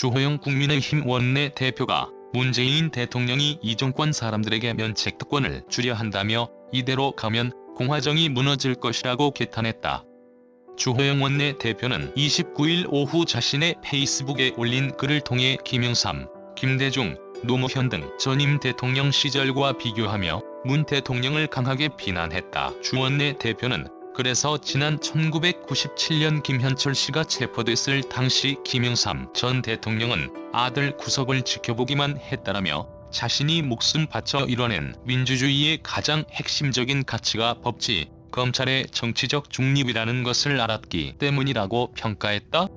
주호영 국민의힘 원내대표가 문재인 대통령이 이 정권 사람들에게 면책특권을 주려 한다며 이대로 가면 공화정이 무너질 것이라고 개탄했다. 주호영 원내대표는 29일 오후 자신의 페이스북에 올린 글을 통해 김영삼, 김대중, 노무현 등 전임 대통령 시절과 비교하며 문 대통령을 강하게 비난했다. 주 원내대표는 그래서 지난 1997년 김현철 씨가 체포됐을 당시 김영삼 전 대통령은 아들 구속을 지켜보기만 했다라며 자신이 목숨 바쳐 이뤄낸 민주주의의 가장 핵심적인 가치가 법치, 검찰의 정치적 중립이라는 것을 알았기 때문이라고 평가했다.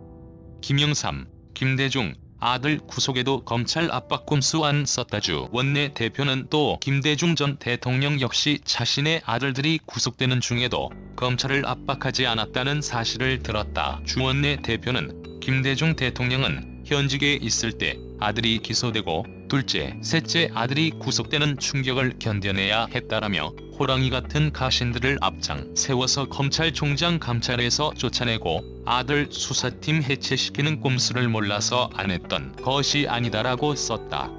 김영삼, 김대중, 아들 구속에도 검찰 압박 꼼수 안 썼다. 주 원내대표는 또 김대중 전 대통령 역시 자신의 아들들이 구속되는 중에도 검찰을 압박하지 않았다는 사실을 들었다. 주 원내대표는 김대중 대통령은 현직에 있을 때 아들이 기소되고 둘째, 셋째 아들이 구속되는 충격을 견뎌내야 했다라며 호랑이 같은 가신들을 앞장 세워서 검찰총장 감찰에서 쫓아내고 아들 수사팀 해체시키는 꼼수를 몰라서 안 했던 것이 아니다라고 썼다.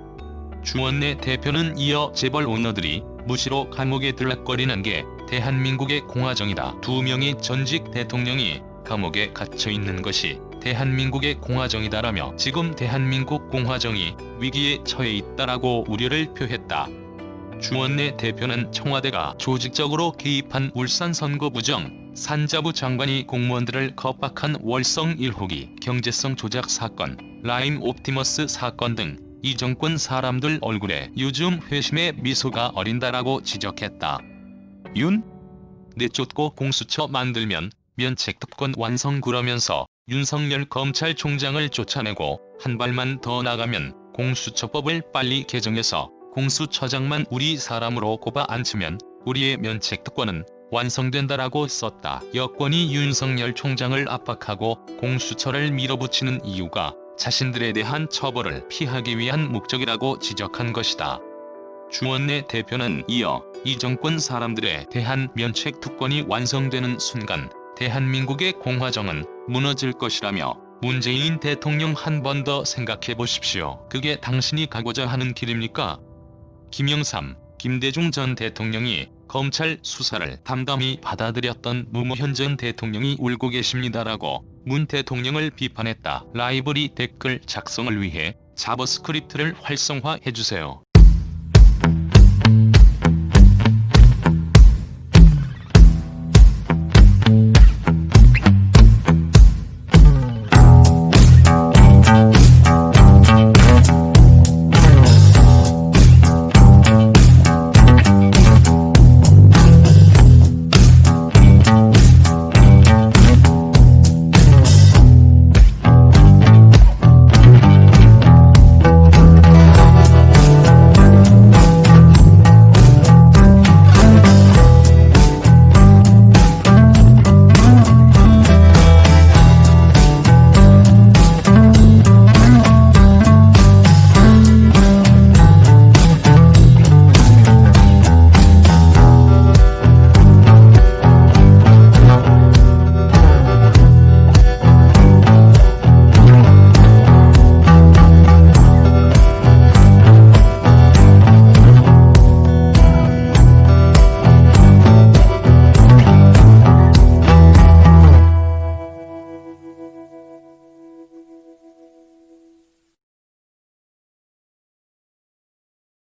주 원내대표는 이어 재벌 오너들이 무시로 감옥에 들락거리는 게 대한민국의 공화정이다. 2명의 전직 대통령이 감옥에 갇혀 있는 것이 대한민국의 공화정이다라며 지금 대한민국 공화정이 위기에 처해 있다라고 우려를 표했다. 주 원내대표는 청와대가 조직적으로 개입한 울산 선거 부정, 산자부 장관이 공무원들을 겁박한 월성 1호기 경제성 조작 사건, 라임 옵티머스 사건 등 이 정권 사람들 얼굴에 요즘 회심의 미소가 어린다라고 지적했다. 내쫓고 공수처 만들면 면책특권 완성 그러면서 윤석열 검찰총장을 쫓아내고 한 발만 더 나가면 공수처법을 빨리 개정해서 공수처장만 우리 사람으로 꼽아 앉히면 우리의 면책특권은 완성된다라고 썼다. 여권이 윤석열 총장을 압박하고 공수처를 밀어붙이는 이유가 자신들에 대한 처벌을 피하기 위한 목적이라고 지적한 것이다. 주 원내대표는 이어 이 정권 사람들에 대한 면책특권이 완성되는 순간 대한민국의 공화정은 무너질 것이라며 문재인 대통령 한 번 더 생각해 보십시오. 그게 당신이 가고자 하는 길입니까? 김영삼, 김대중 전 대통령이 검찰 수사를 담담히 받아들였던 노무현 전 대통령이 울고 계십니다라고 문 대통령을 비판했다. 라이브러리 댓글 작성을 위해 자바스크립트를 활성화해주세요.